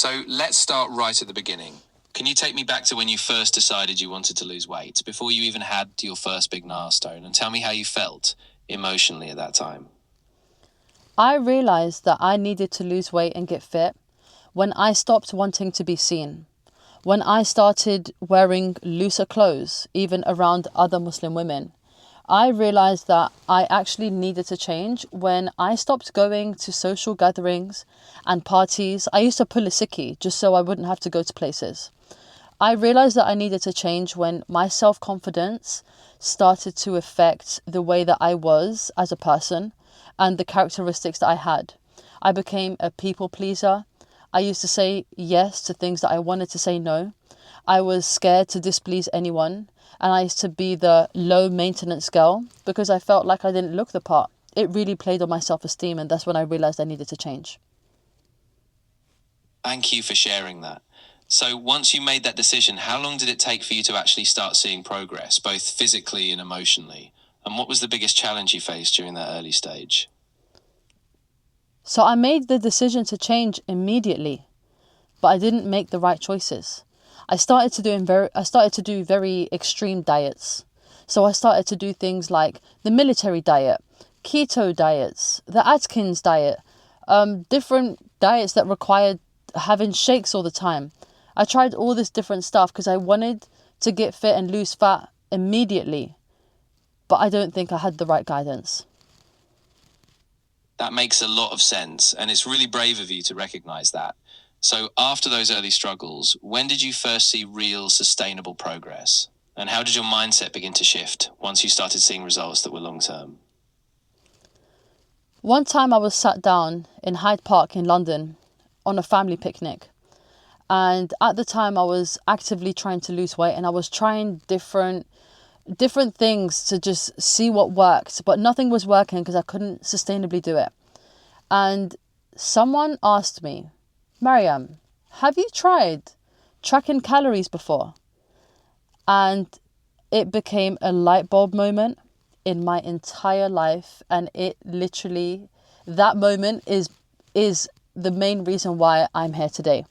So let's start right at the beginning. Can you take me back to when you first decided you wanted to lose weight, before you even had your first big milestone, and tell me how you felt emotionally at that time? I realized that I needed to lose weight and get fit when I stopped wanting to be seen. When I started wearing looser clothes, even around other Muslim women. I realized that I actually needed to change when I stopped going to social gatherings and parties. I used to pull a sickie just so I wouldn't have to go to places. I realized that I needed to change when my self-confidence started to affect the way that I was as a person and the characteristics that I had. I became a people pleaser. I used to say yes to things that I wanted to say no. I was scared to displease anyone, and I used to be the low maintenance girl because I felt like I didn't look the part. It really played on my self-esteem, and that's when I realized I needed to change. Thank you for sharing that. So once you made that decision, how long did it take for you to actually start seeing progress, both physically and emotionally? And what was the biggest challenge you faced during that early stage? So I made the decision to change immediately, but I didn't make the right choices. I started to do very extreme diets. So I started to do things like the military diet, keto diets, the Atkins diet, different diets that required having shakes all the time. I tried all this different stuff because I wanted to get fit and lose fat immediately, but I don't think I had the right guidance. That makes a lot of sense, and it's really brave of you to recognize that. So after those early struggles, when did you first see real sustainable progress? And how did your mindset begin to shift once you started seeing results that were long term? One time I was sat down in Hyde Park in London on a family picnic. And at the time I was actively trying to lose weight, and I was trying different things to just see what worked, but nothing was working because I couldn't sustainably do it. And someone asked me, Mariam, have you tried tracking calories before? And it became a light bulb moment in my entire life. And it literally, that moment is the main reason why I'm here today.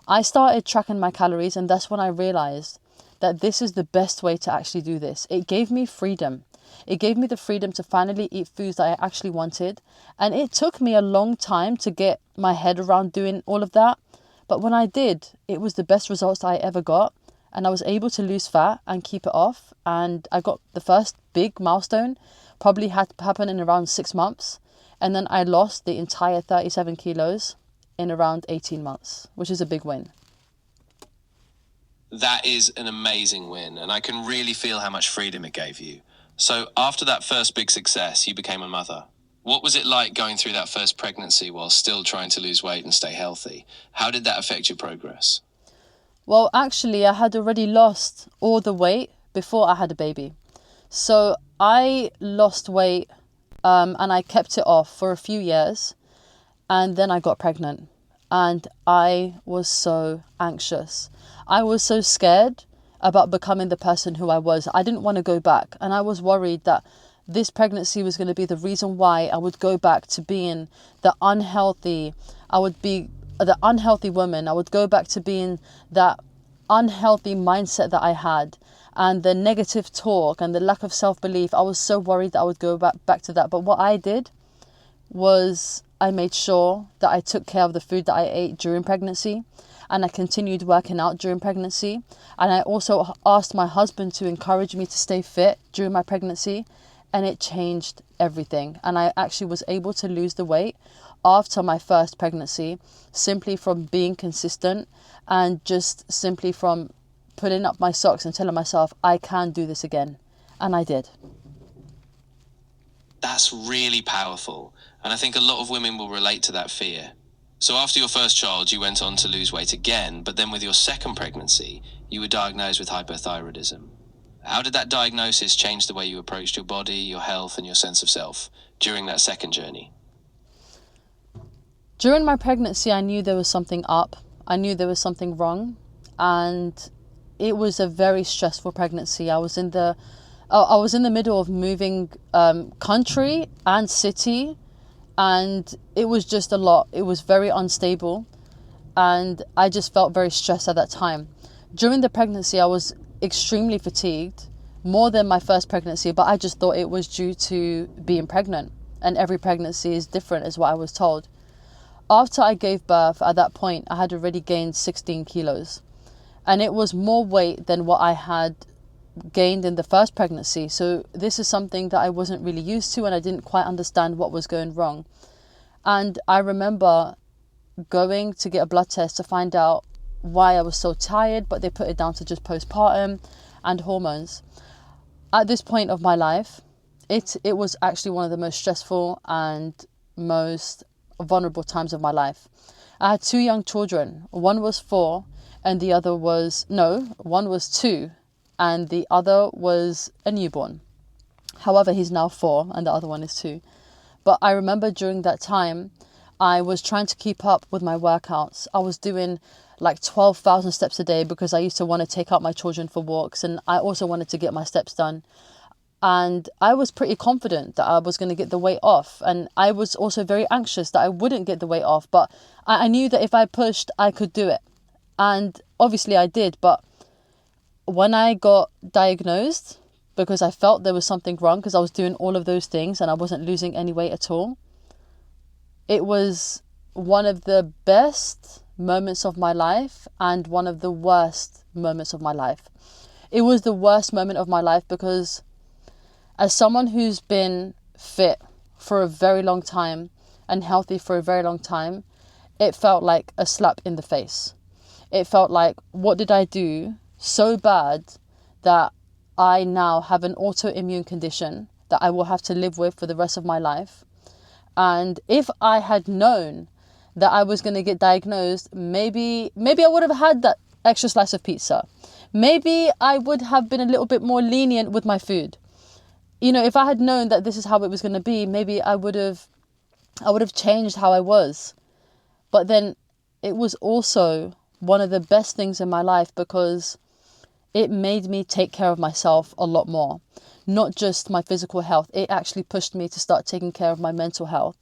I started tracking my calories, and that's when I realized that this is the best way to actually do this. It gave me freedom. It gave me the freedom to finally eat foods that I actually wanted. And it took me a long time to get my head around doing all of that. But when I did, it was the best results that I ever got. And I was able to lose fat and keep it off. And I got the first big milestone, probably had to happen in around 6 months. And then I lost the entire 37 kilos in around 18 months, which is a big win. That is an amazing win, and I can really feel how much freedom it gave you. So after that first big success, you became a mother. What was it like going through that first pregnancy while still trying to lose weight and stay healthy? How did that affect your progress? Well, actually, I had already lost all the weight before I had a baby. So I lost weight and I kept it off for a few years. And then I got pregnant. And I was so anxious. I was so scared about becoming the person who I was. I didn't want to go back. And I was worried that this pregnancy was going to be the reason why I would go back to being the unhealthy. I would be the unhealthy woman. I would go back to being that unhealthy mindset that I had, and the negative talk and the lack of self-belief. I was so worried that I would go back to that. But what I did was I made sure that I took care of the food that I ate during pregnancy, and I continued working out during pregnancy. And I also asked my husband to encourage me to stay fit during my pregnancy, and it changed everything. And I actually was able to lose the weight after my first pregnancy, simply from being consistent and just simply from putting up my socks and telling myself I can do this again. And I did. That's really powerful, and I think a lot of women will relate to that fear. So after your first child, you went on to lose weight again, but then with your second pregnancy, you were diagnosed with hypothyroidism. How did that diagnosis change the way you approached your body, your health, and your sense of self during that second journey? During my pregnancy, I knew there was something up. I knew there was something wrong. And it was a very stressful pregnancy. I was in the middle of moving country and city, and it was just a lot. It was very unstable. and I just felt very stressed at that time. During the pregnancy, I was extremely fatigued, more than my first pregnancy, but I just thought it was due to being pregnant, and every pregnancy is different, is what I was told. After I gave birth, at that point, I had already gained 16 kilos, and it was more weight than what I had gained in the first pregnancy. So this is something that I wasn't really used to, and I didn't quite understand what was going wrong. And I remember going to get a blood test to find out why I was so tired, but they put it down to just postpartum and hormones. At this point of my life, it was actually one of the most stressful and most vulnerable times of my life. I had 2 young children. One was 4 and the other was, no, one was 2 and the other was a newborn. However, he's now 4 and the other one is 2. But I remember during that time, I was trying to keep up with my workouts. I was doing like 12,000 steps a day because I used to want to take out my children for walks, and I also wanted to get my steps done. And I was pretty confident that I was going to get the weight off. And I was also very anxious that I wouldn't get the weight off. But I knew that if I pushed, I could do it. And obviously I did. But when I got diagnosed, because I felt there was something wrong, because I was doing all of those things and I wasn't losing any weight at all, it was one of the best moments of my life and one of the worst moments of my life. It was the worst moment of my life because as someone who's been fit for a very long time and healthy for a very long time, it felt like a slap in the face. It felt like, what did I do so bad that I now have an autoimmune condition that I will have to live with for the rest of my life? And if I had known that I was going to get diagnosed, maybe I would have had that extra slice of pizza. Maybe I would have been a little bit more lenient with my food. You know, if I had known that this is how it was going to be, maybe I would have changed how I was. But then it was also one of the best things in my life because it made me take care of myself a lot more. Not just my physical health, it actually pushed me to start taking care of my mental health.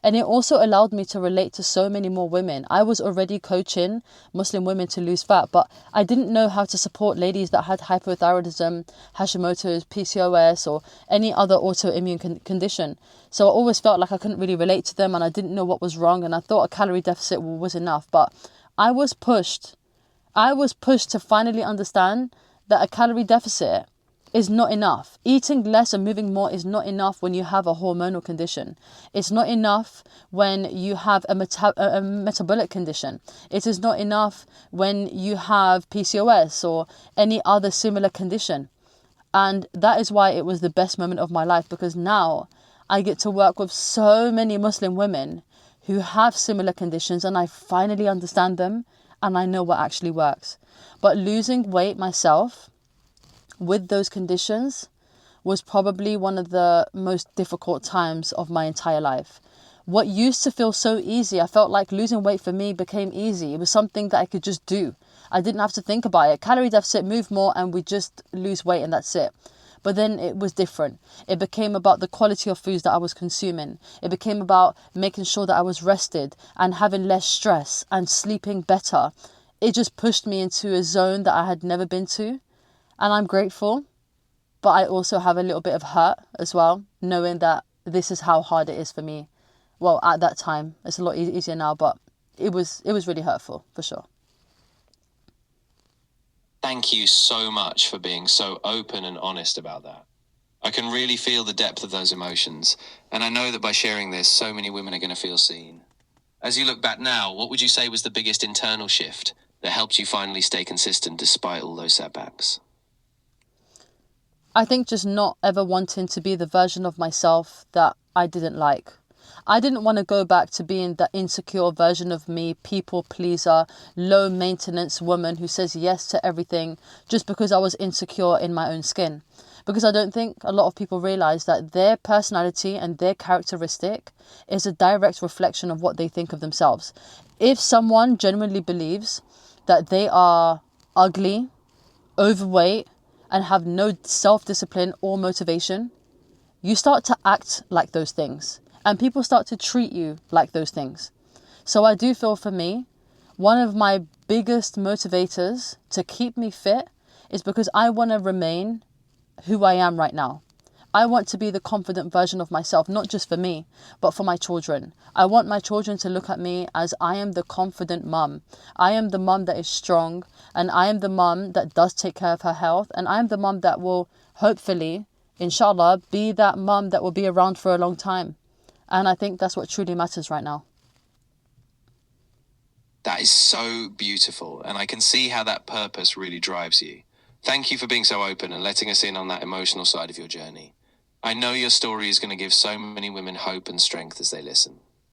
And it also allowed me to relate to so many more women. I was already coaching Muslim women to lose fat, but I didn't know how to support ladies that had hypothyroidism, Hashimoto's, PCOS, or any other autoimmune condition. So I always felt like I couldn't really relate to them and I didn't know what was wrong, and I thought a calorie deficit was enough. But I was pushed to finally understand that a calorie deficit is not enough. Eating less and moving more is not enough when you have a hormonal condition. It's not enough when you have a metabolic condition. It is not enough when you have PCOS or any other similar condition. And that is why it was the best moment of my life, because now I get to work with so many Muslim women who have similar conditions and I finally understand them and I know what actually works. But losing weight myself with those conditions was probably one of the most difficult times of my entire life. What used to feel so easy, I felt like losing weight for me became easy. It was something that I could just do. I didn't have to think about it. Calorie deficit, move more, and we just lose weight and that's it. But then it was different. It became about the quality of foods that I was consuming. It became about making sure that I was rested and having less stress and sleeping better. It just pushed me into a zone that I had never been to. And I'm grateful, but I also have a little bit of hurt as well, knowing that this is how hard it is for me. Well, at that time, it's a lot easier now, but it was really hurtful, for sure. Thank you so much for being so open and honest about that. I can really feel the depth of those emotions, and I know that by sharing this, so many women are going to feel seen. As you look back now, what would you say was the biggest internal shift that helped you finally stay consistent despite all those setbacks? I think just not ever wanting to be the version of myself that I didn't like. I didn't want to go back to being the insecure version of me, people pleaser, low maintenance woman who says yes to everything just because I was insecure in my own skin. Because I don't think a lot of people realize that their personality and their characteristic is a direct reflection of what they think of themselves. If someone genuinely believes that they are ugly, overweight, and have no self-discipline or motivation, you start to act like those things and people start to treat you like those things. So I do feel for me, One of my biggest motivators to keep me fit is because I want to remain who I am right now. I want to be the confident version of myself, not just for me, but for my children. I want my children to look at me as I am the confident mum. I am the mum that is strong, and I am the mum that does take care of her health, and I am the mum that will hopefully, inshallah, be that mum that will be around for a long time. And I think that's what truly matters right now. That is so beautiful, and I can see how that purpose really drives you. Thank you for being so open and letting us in on that emotional side of your journey. I know your story is going to give so many women hope and strength as they listen.